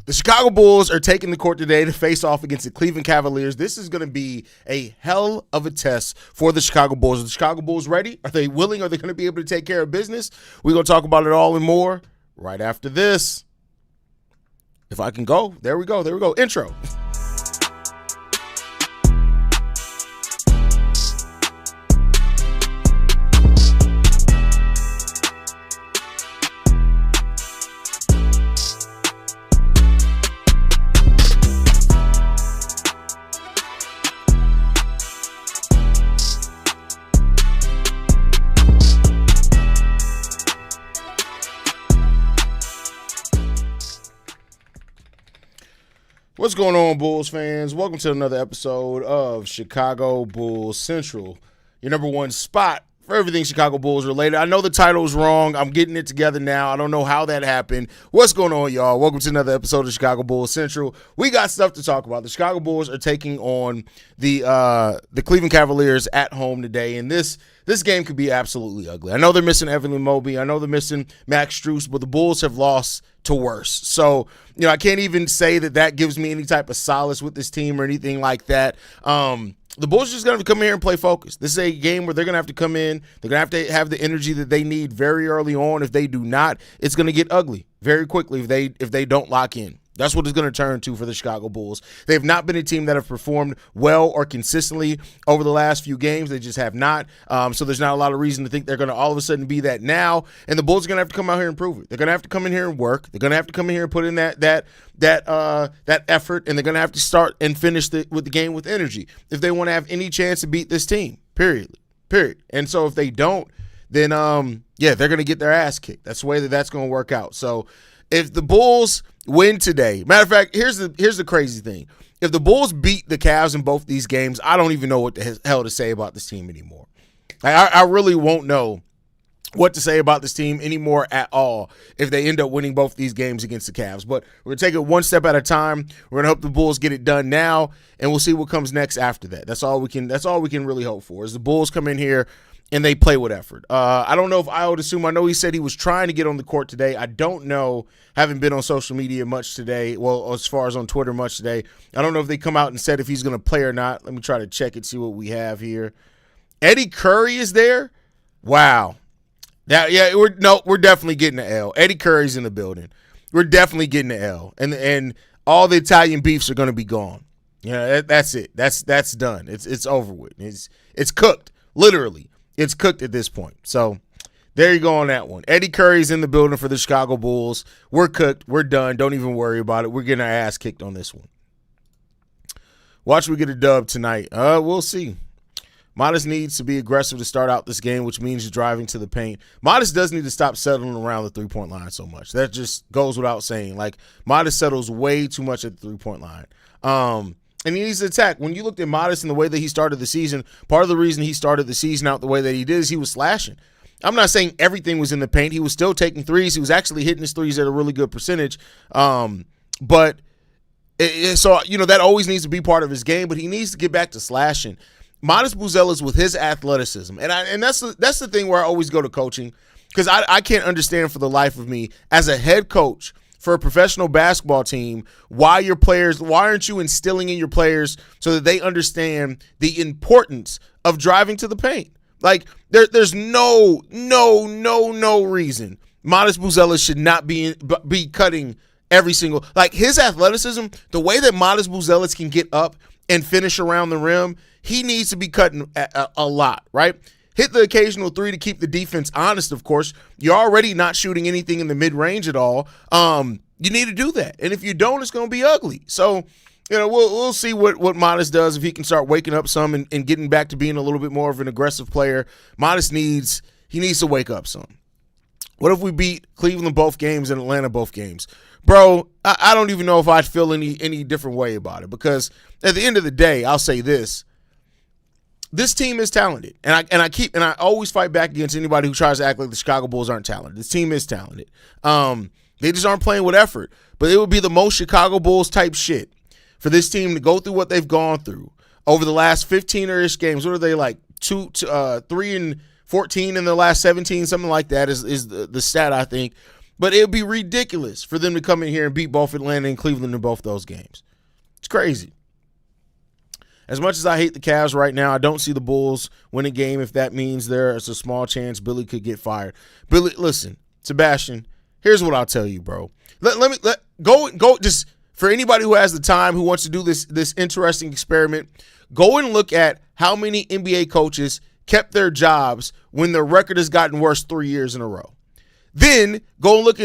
The Chicago Bulls are taking the court today to face off against the Cleveland Cavaliers. This is going to be a hell of a test for the Chicago Bulls. Are the Chicago Bulls ready? Are they willing? Are they going to be able to take care of business? We're going to talk about it all and more right after this. If I can go. There we go. There we go. Intro. What's going on, Bulls fans? Welcome to another episode of Chicago Bulls Central, your number one spot for everything Chicago Bulls related. I know the title is wrong. I'm getting it together now. I don't know how that happened. What's going on, y'all? Welcome to another episode of Chicago Bulls Central. We got stuff to talk about. The Chicago Bulls are taking on the Cleveland Cavaliers at home today, and this game could be absolutely ugly. I know they're missing Evan Mobley. I know they're missing Max Strus, but the Bulls have lost to worse. So, I can't even say that gives me any type of solace with this team or anything like that. The Bulls are just going to come here and play focused. This is a game where they're going to have to come in. They're going to have the energy that they need very early on. If they do not, it's going to get ugly very quickly if they don't lock in. That's what it's going to turn to for the Chicago Bulls. They've not been a team that have performed well or consistently over the last few games. They just have not. So there's not a lot of reason to think they're going to all of a sudden be that now. And the Bulls are going to have to come out here and prove it. They're going to have to come in here and work. They're going to have to come in here and put in that effort. And they're going to have to start and finish with the game with energy if they want to have any chance to beat this team. Period. And so if they don't, then they're going to get their ass kicked. That's the way that's going to work out. So if the Bulls win today, matter of fact, here's the crazy thing. If the Bulls beat the Cavs in both these games, I don't even know what the hell to say about this team anymore. I really won't know what to say about this team anymore at all if they end up winning both these games against the Cavs. But we're going to take it one step at a time. We're going to hope the Bulls get it done now, and we'll see what comes next after that. That's all we can really hope for is the Bulls come in here and they play with effort. I don't know if I would assume. I know he said he was trying to get on the court today. I don't know. Haven't been on social media much today. Well, as far as on Twitter much today. I don't know if they come out and said if he's going to play or not. Let me try to check it, see what we have here. Eddie Curry is there? Wow. We're definitely getting the L. Eddie Curry's in the building. We're definitely getting the L. And all the Italian beefs are going to be gone. That's it. That's done. It's over with. It's cooked, literally. It's cooked at this point. So there you go on that one. Eddie Curry's in the building for the Chicago Bulls. We're cooked. We're done. Don't even worry about it. We're getting our ass kicked on this one. Watch we get a dub tonight. We'll see. Modest needs to be aggressive to start out this game, which means driving to the paint. Modest does need to stop settling around the three-point line so much. That just goes without saying. Like, Modest settles way too much at the three-point line. And he needs to attack. When you looked at Modest and the way that he started the season, part of the reason he started the season out the way that he did is he was slashing. I'm not saying everything was in the paint. He was still taking threes. He was actually hitting his threes at a really good percentage. That always needs to be part of his game, but he needs to get back to slashing. Modest Buzelis with his athleticism. And that's the thing where I always go to coaching, because I can't understand for the life of me as a head coach for a professional basketball team, why aren't you instilling in your players so that they understand the importance of driving to the paint? Like, there's no reason Modest Buzelis should not be cutting every single, like, his athleticism, the way that Modest Buzelis can get up and finish around the rim, he needs to be cutting a lot, right? Hit the occasional three to keep the defense honest, of course. You're already not shooting anything in the mid-range at all. You need to do that. And if you don't, it's going to be ugly. So, we'll see what Modest does if he can start waking up some and getting back to being a little bit more of an aggressive player. Modest needs to wake up some. What if we beat Cleveland both games and Atlanta both games? Bro, I don't even know if I'd feel any different way about it, because at the end of the day, I'll say this. This team is talented, and I always fight back against anybody who tries to act like the Chicago Bulls aren't talented. This team is talented. They just aren't playing with effort. But it would be the most Chicago Bulls type shit for this team to go through what they've gone through over the last 15-ish games. What are they, like 3-14 in the last 17? Something like that is the stat, I think. But it would be ridiculous for them to come in here and beat both Atlanta and Cleveland in both those games. It's crazy. As much as I hate the Cavs right now, I don't see the Bulls win a game if that means there's a small chance Billy could get fired. Billy, listen, Sebastian, here's what I'll tell you, bro. Let go just for anybody who has the time, who wants to do this interesting experiment, go and look at how many NBA coaches kept their jobs when their record has gotten worse 3 years in a row. Then go and look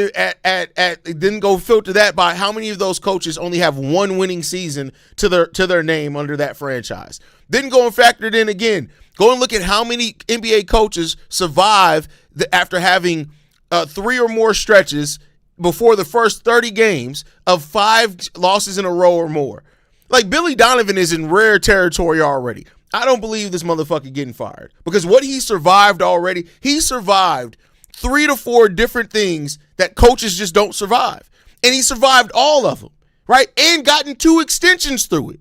then go filter that by how many of those coaches only have one winning season to their name under that franchise. Then go and factor it in again. Go and look at how many NBA coaches survive after having 3 or more stretches before the first 30 games of 5 losses in a row or more. Like, Billy Donovan is in rare territory already. I don't believe this motherfucker getting fired, because what he survived already, he survived 3 to 4 different things that coaches just don't survive. And he survived all of them, right? And gotten 2 extensions through it.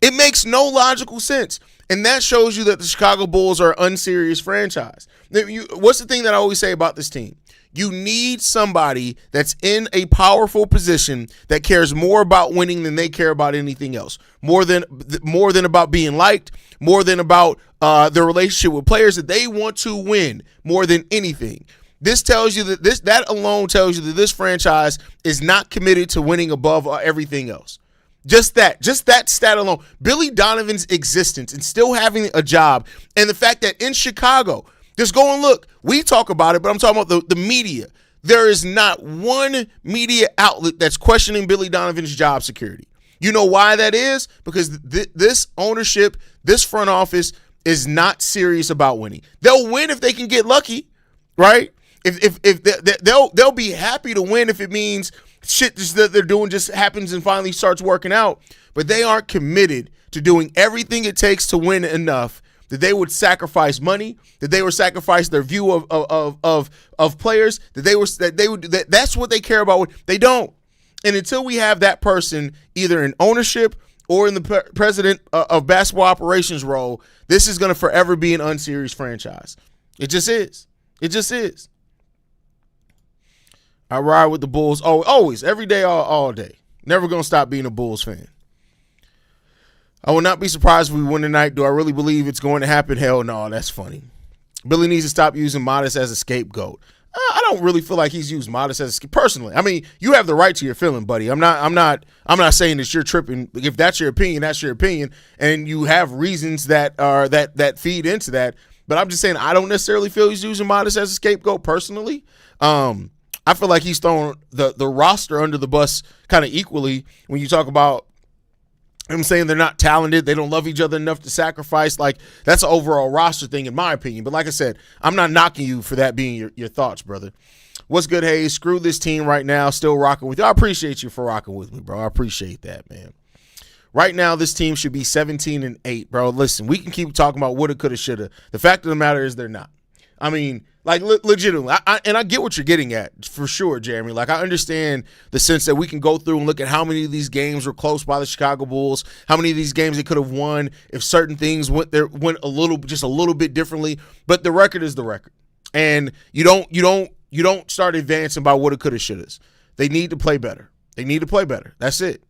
It makes no logical sense. And that shows you that the Chicago Bulls are an unserious franchise. What's the thing that I always say about this team? You need somebody that's in a powerful position that cares more about winning than they care about anything else. More than about being liked, more than about their relationship with players, that they want to win more than anything. This tells you that alone tells you that this franchise is not committed to winning above everything else. Just that stat alone. Billy Donovan's existence and still having a job, and the fact that in Chicago, just go and look. We talk about it, but I'm talking about the media. There is not one media outlet that's questioning Billy Donovan's job security. You know why that is? Because this ownership, this front office is not serious about winning. They'll win if they can get lucky, right? If they'll be happy to win if it means shit that they're doing just happens and finally starts working out. But they aren't committed to doing everything it takes to win enough that they would sacrifice money, that they would sacrifice their view of players, that's what they care about. They don't. And until we have that person either in ownership or in the president of basketball operations role, this is going to forever be an unserious franchise. It just is. It just is. I ride with the Bulls always, every day, all day. Never going to stop being a Bulls fan. I will not be surprised if we win tonight. Do I really believe it's going to happen? Hell no, that's funny. Billy needs to stop using Modest as a scapegoat. I don't really feel like he's used Modest as a scapegoat. Personally, I mean, you have the right to your feeling, buddy. I'm not saying that you're tripping. If that's your opinion, that's your opinion, and you have reasons that feed into that. But I'm just saying I don't necessarily feel he's using Modest as a scapegoat personally. I feel like he's throwing the roster under the bus kind of equally when you talk about. I'm saying they're not talented. They don't love each other enough to sacrifice. Like, that's an overall roster thing, in my opinion. But like I said, I'm not knocking you for that being your thoughts, brother. What's good, Haize? Screw this team right now. Still rocking with you. I appreciate you for rocking with me, bro. I appreciate that, man. Right now, this team should be 17-8, bro. Listen, we can keep talking about woulda, coulda, shoulda. The fact of the matter is they're not. I mean, like, legitimately, I get what you're getting at, for sure, Jeremy. Like, I understand the sense that we can go through and look at how many of these games were close by the Chicago Bulls, how many of these games they could have won if certain things went a little bit differently. But the record is the record, and you don't start advancing by woulda, coulda, shouldas. They need to play better. They need to play better. That's it.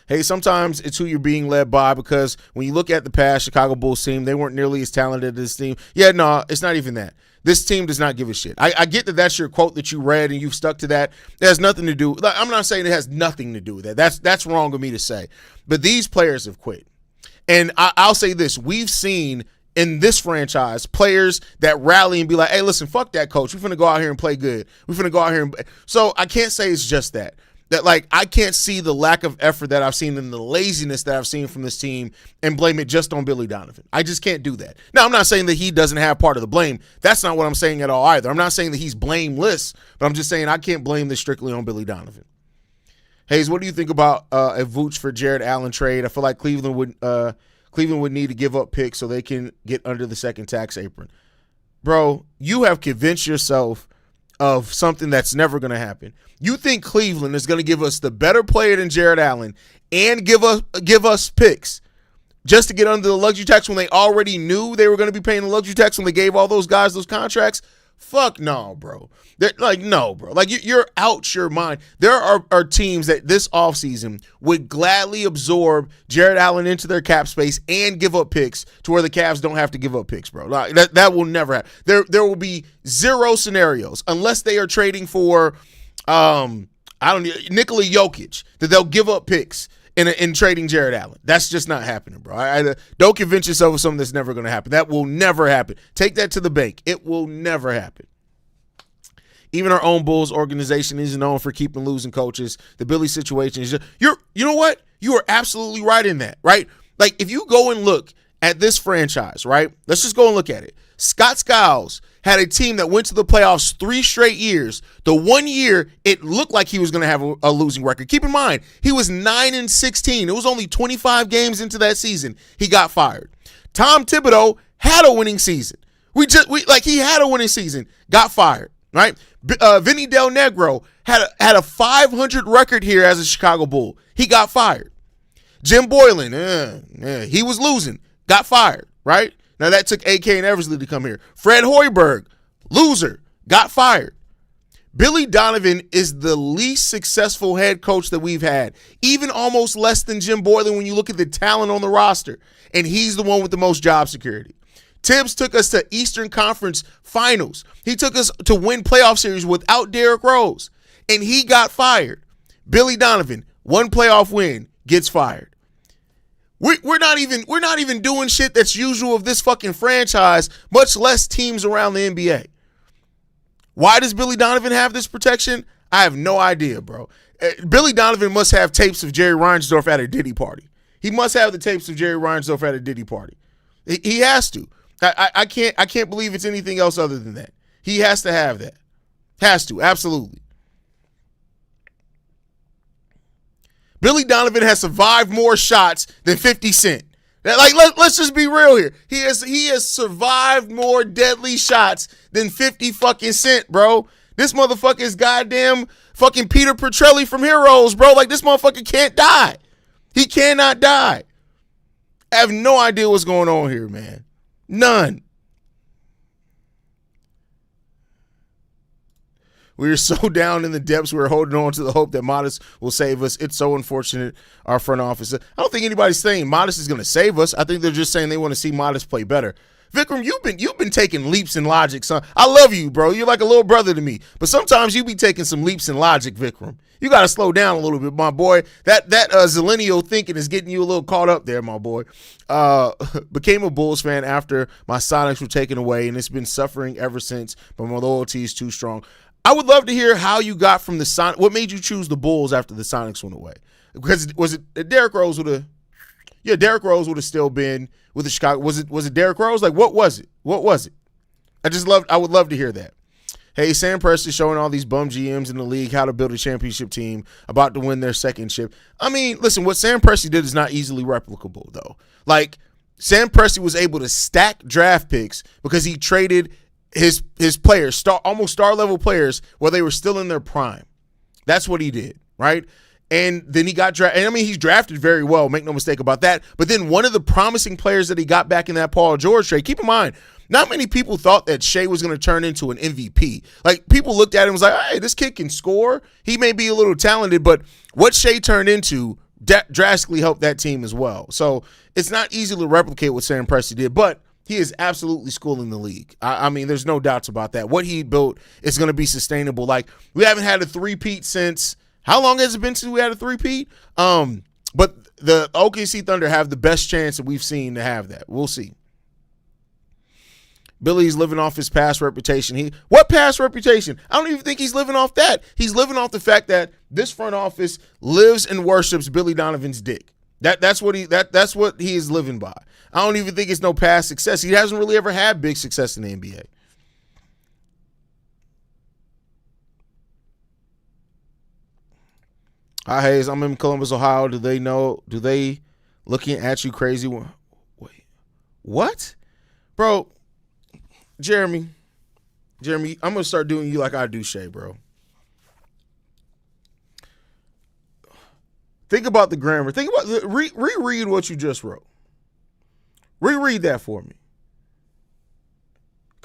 Hey, sometimes it's who you're being led by, because when you look at the past Chicago Bulls team, they weren't nearly as talented as this team. Yeah, no, it's not even that. This team does not give a shit. I get that that's your quote that you read and you've stuck to that. It has nothing to do. I'm not saying it has nothing to do with that. That's wrong of me to say. But these players have quit. And I'll say this. We've seen in this franchise players that rally and be like, hey, listen, fuck that coach. We're finna go out here and play good. We're finna go out here and – so I can't say it's just that. That, like, I can't see the lack of effort that I've seen and the laziness that I've seen from this team and blame it just on Billy Donovan. I just can't do that. Now, I'm not saying that he doesn't have part of the blame. That's not what I'm saying at all either. I'm not saying that he's blameless, but I'm just saying I can't blame this strictly on Billy Donovan. Haize, what do you think about a Vooch for Jared Allen trade? I feel like Cleveland would need to give up picks so they can get under the second tax apron. Bro, you have convinced yourself of something that's never going to happen. You think Cleveland is going to give us the better player than Jared Allen and give us picks just to get under the luxury tax when they already knew they were going to be paying the luxury tax when they gave all those guys those contracts? Fuck no, bro. No, bro. Like, you're out your mind. There are teams that this offseason would gladly absorb Jared Allen into their cap space and give up picks to where the Cavs don't have to give up picks, bro. Like, that will never happen. There will be zero scenarios unless they are trading for Nikola Jokic that they'll give up picks in trading Jared Allen. That's just not happening, bro. Don't convince yourself of something that's never going to happen. That will never happen. Take that to the bank. It will never happen. Even our own Bulls organization is known for keeping losing coaches. The Billy situation is just, you know what? You are absolutely right in that, right? Like, if you go and look at this franchise, right? Let's just go and look at it. Scott Skiles had a team that went to the playoffs 3 straight years. The 1 year, it looked like he was going to have a losing record. Keep in mind, he was 9-16. It was only 25 games into that season. He got fired. Tom Thibodeau had a winning season. He had a winning season, got fired, right? Vinny Del Negro had a 500 record here as a Chicago Bull. He got fired. Jim Boylan, he was losing, got fired, right? Now, that took AK and Eversley to come here. Fred Hoiberg, loser, got fired. Billy Donovan is the least successful head coach that we've had, even almost less than Jim Boylan when you look at the talent on the roster, and he's the one with the most job security. Tibbs took us to Eastern Conference Finals. He took us to win playoff series without Derrick Rose, and he got fired. Billy Donovan, 1 playoff win, gets fired. We're not even doing shit that's usual of this fucking franchise, much less teams around the NBA. Why does Billy Donovan have this protection? I have no idea, bro. Billy Donovan must have tapes of Jerry Reinsdorf at a Giddey party. He must have the tapes of Jerry Reinsdorf at a Giddey party. He has to. I can't believe it's anything else other than that. He has to have that. Has to, absolutely. Billy Donovan has survived more shots than 50 Cent. Let's just be real here. He has survived more deadly shots than 50 fucking Cent, bro. This motherfucker is goddamn fucking Peter Petrelli from Heroes, bro. Like, this motherfucker can't die. He cannot die. I have no idea what's going on here, man. None. We are so down in the depths. We're holding on to the hope that Modest will save us. It's so unfortunate, our front office. I don't think anybody's saying Modest is going to save us. I think they're just saying they want to see Modest play better. Vikram, you've been taking leaps in logic, son. I love you, bro. You're like a little brother to me. But sometimes you be taking some leaps in logic, Vikram. You got to slow down a little bit, my boy. That Zillennial thinking is getting you a little caught up there, my boy. Became a Bulls fan after my Sonics were taken away, and it's been suffering ever since, but my loyalty is too strong. I would love to hear how you got from the Sonics. What made you choose the Bulls after the Sonics went away? Because was it Derrick Rose would have? Yeah, Derrick Rose would have still been with the Chicago. Was it Derrick Rose? Like, what was it? What was it? I would love to hear that. Hey, Sam Presti showing all these bum GMs in the league how to build a championship team, about to win their second chip. I mean, listen, what Sam Presti did is not easily replicable, though. Like, Sam Presti was able to stack draft picks because he traded his players, almost star-level players, while they were still in their prime. That's what he did, right? And then he got drafted. And I mean, he's drafted very well, make no mistake about that. But then one of the promising players that he got back in that Paul George trade, keep in mind, not many people thought that Shea was going to turn into an MVP. Like, people looked at him and was like, hey, this kid can score. He may be a little talented, but what Shea turned into drastically helped that team as well. So it's not easy to replicate what Sam Presti did, but he is absolutely schooling the league. I mean, there's no doubts about that. What he built is going to be sustainable. Like, we haven't had a three-peat since – how long has it been since we had a three-peat? But the OKC Thunder have the best chance that we've seen to have that. We'll see. Billy's living off his past reputation. What past reputation? I don't even think he's living off that. He's living off the fact that this front office lives and worships Billy Donovan's dick. That's what he is living by. I don't even think it's no past success. He hasn't really ever had big success in the NBA. Hi, Haize. I'm in Columbus, Ohio. Do they looking at you crazy? Wait, what? Bro, Jeremy, I'm going to start doing you like I do Shea, bro. Think about the grammar. Think about reread what you just wrote. Reread that for me.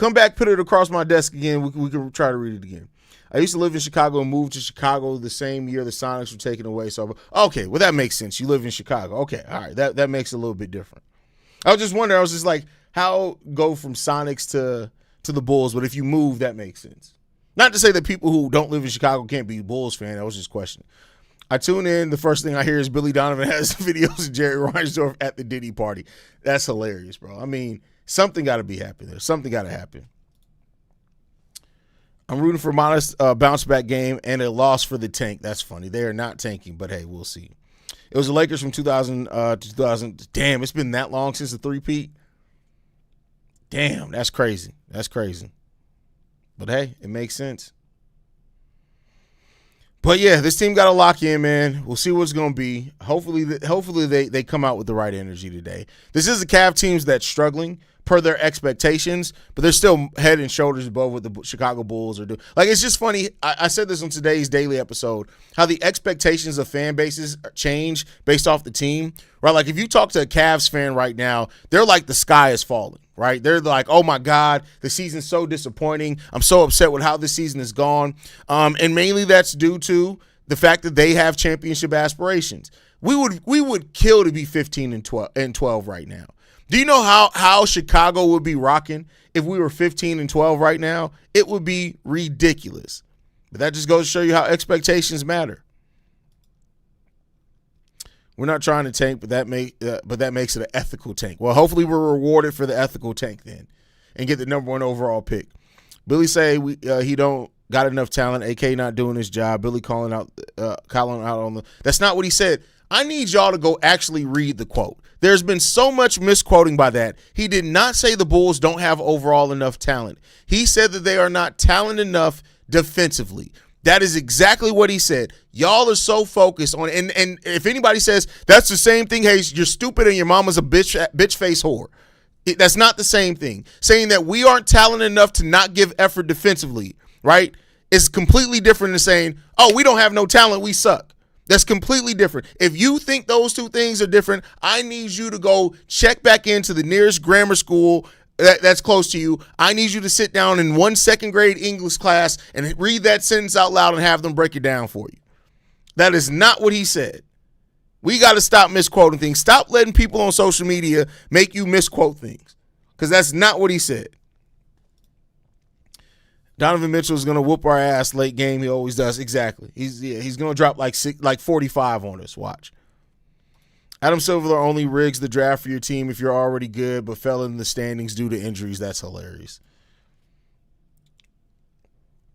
Come back, put it across my desk again. We can try to read it again. I used to live in Chicago and moved to Chicago the same year the Sonics were taken away. So, okay, well, that makes sense. You live in Chicago. Okay, all right, that makes it a little bit different. I was just wondering, I was just like, how go from Sonics to the Bulls? But if you move, that makes sense. Not to say that people who don't live in Chicago can't be Bulls fan. That was just a question. I tune in. The first thing I hear is Billy Donovan has videos of Jerry Reinsdorf at the Giddey party. That's hilarious, bro. I mean, something got to be happening there. Something got to happen. I'm rooting for a modest bounce-back game and a loss for the tank. That's funny. They are not tanking, but, hey, we'll see. It was the Lakers from 2000 to 2000. Damn, it's been that long since the three-peat. Damn, that's crazy. That's crazy. But, hey, it makes sense. But, yeah, this team got to lock in, man. We'll see what it's going to be. Hopefully they come out with the right energy today. This is a Cavs team that's struggling per their expectations, but they're still head and shoulders above what the Chicago Bulls are doing. Like, it's just funny. I said this on today's daily episode, how the expectations of fan bases change based off the team, right? Like, if you talk to a Cavs fan right now, they're like the sky is falling, right? They're like, oh, my God, the season's so disappointing. I'm so upset with how this season has gone. And mainly that's due to the fact that they have championship aspirations. We would kill to be 15 and 12 right now. Do you know how Chicago would be rocking if we were 15 and 12 right now? It would be ridiculous. But that just goes to show you how expectations matter. We're not trying to tank, but that makes it an ethical tank. Well, hopefully we're rewarded for the ethical tank then and get the number 1 overall pick. Billy say he don't got enough talent. AK not doing his job. Billy calling out on the. That's not what he said. I need y'all to go actually read the quote. There's been so much misquoting by that. He did not say the Bulls don't have overall enough talent. He said that they are not talented enough defensively. That is exactly what he said. Y'all are so focused on, and if anybody says that's the same thing, hey, you're stupid and your mama's a bitch face whore. That's not the same thing. Saying that we aren't talented enough to not give effort defensively, right, is completely different than saying, oh, we don't have no talent, we suck. That's completely different. If you think those two things are different, I need you to go check back into the nearest grammar school that's close to you. I need you to sit down in one second grade English class and read that sentence out loud and have them break it down for you. That is not what he said. We got to stop misquoting things. Stop letting people on social media make you misquote things, because that's not what he said. Donovan Mitchell is going to whoop our ass late game. He always does. Exactly. He's going to drop like 45 on us. Watch. Adam Silver only rigs the draft for your team if you're already good, but fell in the standings due to injuries. That's hilarious.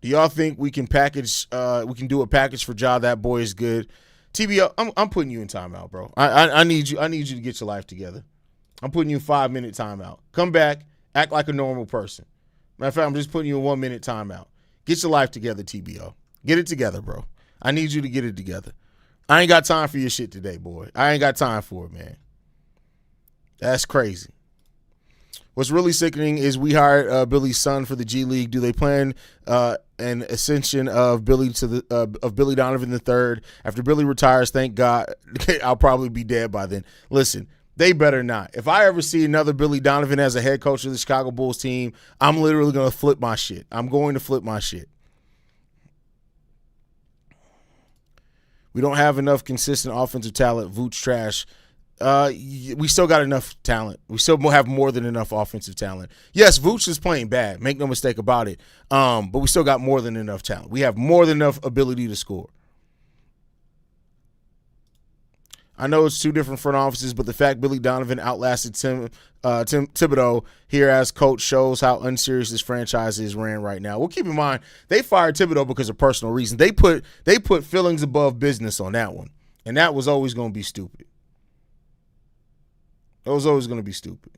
Do y'all think we can package? We can do a package for Ja? That boy is good. TBO, I'm putting you in timeout, bro. I need you. I need you to get your life together. I'm putting you in 5-minute timeout. Come back. Act like a normal person. Matter of fact, I'm just putting you in 1-minute timeout. Get your life together, TBO. Get it together, bro. I need you to get it together. I ain't got time for your shit today, boy. I ain't got time for it, man. That's crazy. What's really sickening is we hired Billy's son for the G League. Do they plan an ascension of Billy of Billy Donovan III after Billy retires? Thank God, I'll probably be dead by then. Listen. They better not. If I ever see another Billy Donovan as a head coach of the Chicago Bulls team, I'm literally going to flip my shit. I'm going to flip my shit. We don't have enough consistent offensive talent. Vooch trash. We still got enough talent. We still have more than enough offensive talent. Yes, Vooch is playing bad. Make no mistake about it. But we still got more than enough talent. We have more than enough ability to score. I know it's two different front offices, but the fact Billy Donovan outlasted Tim Thibodeau here as coach shows how unserious this franchise is ran right now. Well, keep in mind, they fired Thibodeau because of personal reasons. They put feelings above business on that one, and that was always going to be stupid. It was always going to be stupid.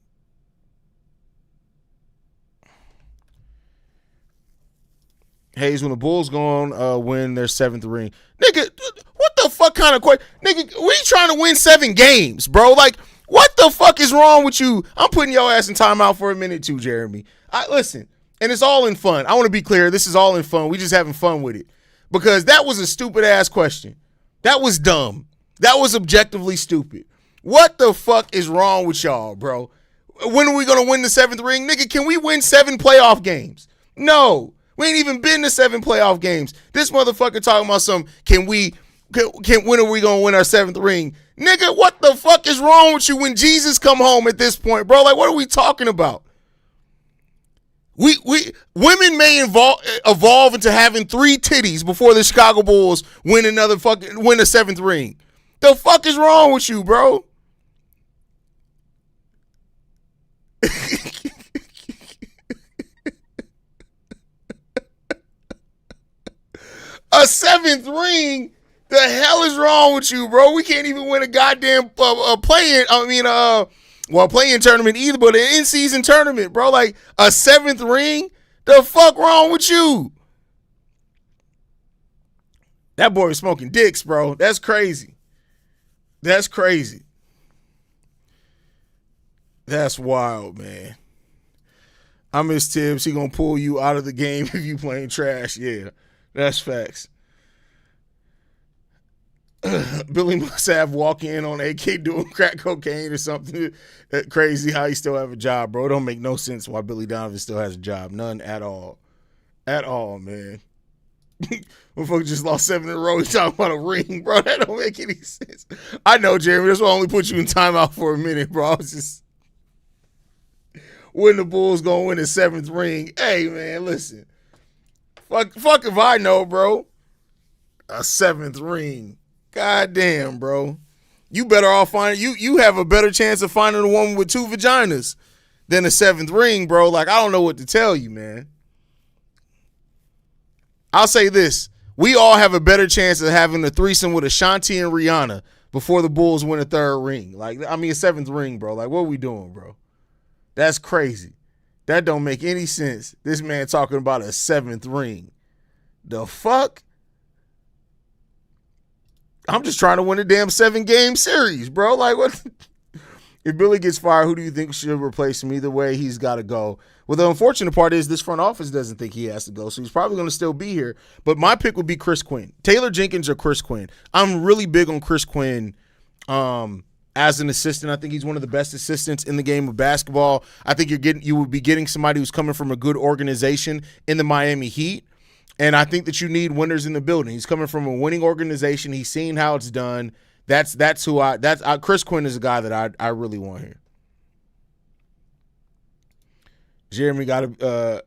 Haize, when the Bulls going win their 7th ring. Nigga, what the fuck kind of question? Nigga, we trying to win 7 games, bro. Like, what the fuck is wrong with you? I'm putting your ass in timeout for a minute too, Jeremy. Listen, and it's all in fun. I want to be clear. This is all in fun. We just having fun with it. Because that was a stupid-ass question. That was dumb. That was objectively stupid. What the fuck is wrong with y'all, bro? when are we going to win the 7th ring? Nigga, can we win 7 playoff games? No. We ain't even been to 7 playoff games. This motherfucker talking about some, when are we going to win our 7th ring? Nigga, what the fuck is wrong with you when Jesus come home at this point, bro? Like, what are we talking about? Women may evolve into having 3 titties before the Chicago Bulls win a 7th ring. The fuck is wrong with you, bro? A 7th ring? The hell is wrong with you, bro? We can't even win a goddamn play-in tournament either, but an in-season tournament, bro. Like a 7th ring? The fuck wrong with you? That boy was smoking dicks, bro. That's crazy. That's crazy. That's wild, man. I miss Tibbs. He gonna pull you out of the game if you playing trash. Yeah, that's facts. Billy must have walk in on AK doing crack cocaine or something. Crazy how he still have a job, bro. It don't make no sense why Billy Donovan still has a job. None at all. At all, man. Motherfucker just lost 7 in a row. He's talking about a ring, bro. That don't make any sense. I know, Jeremy. That's why I only put you in timeout for a minute, bro. I was just... when the Bulls gonna win the 7th ring. Hey, man, listen. Fuck if I know, bro. A 7th ring. God damn, bro. You better off finding you have a better chance of finding a woman with 2 vaginas than a 7th ring, bro. Like, I don't know what to tell you, man. I'll say this. We all have a better chance of having a threesome with Ashanti and Rihanna before the Bulls win a 3rd ring. Like, I mean, a 7th ring, bro. Like, what are we doing, bro? That's crazy. That don't make any sense. This man talking about a 7th ring. The fuck? I'm just trying to win a damn 7-game series, bro. Like, what? If Billy gets fired, who do you think should replace him? Either way, he's got to go. Well, the unfortunate part is this front office doesn't think he has to go, so he's probably going to still be here. But my pick would be Chris Quinn. Taylor Jenkins or Chris Quinn. I'm really big on Chris Quinn as an assistant. I think he's one of the best assistants in the game of basketball. I think you would be getting somebody who's coming from a good organization in the Miami Heat. And I think that you need winners in the building. He's coming from a winning organization. He's seen how it's done. That's who Chris Quinn is a guy that I really want here. Jeremy got to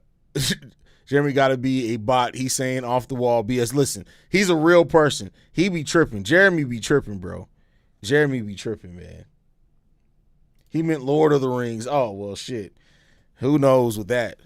be a bot. He's saying off the wall BS. Listen, he's a real person. He be tripping. Jeremy be tripping, bro. Jeremy be tripping, man. He meant Lord of the Rings. Oh, well, shit. Who knows with that?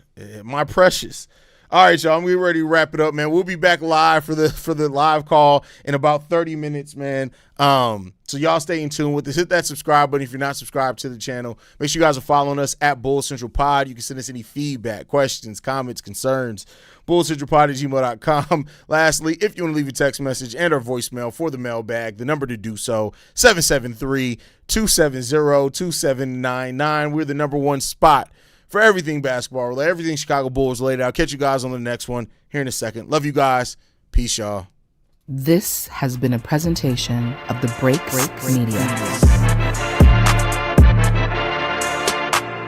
My precious. All right, y'all. I'm getting ready to wrap it up, man. We'll be back live for the live call in about 30 minutes, man. So y'all stay in tune with this. Hit that subscribe button if you're not subscribed to the channel. Make sure you guys are following us at Bulls Central Pod. You can send us any feedback, questions, comments, concerns. BullsCentralPod@gmail.com. Lastly, if you want to leave a text message and or voicemail for the mailbag, the number to do so, 773-270-2799. We're the #1 spot for everything basketball related, everything Chicago Bulls related. I'll catch you guys on the next one here in a second. Love you guys. Peace, y'all. This has been a presentation of the Break Media.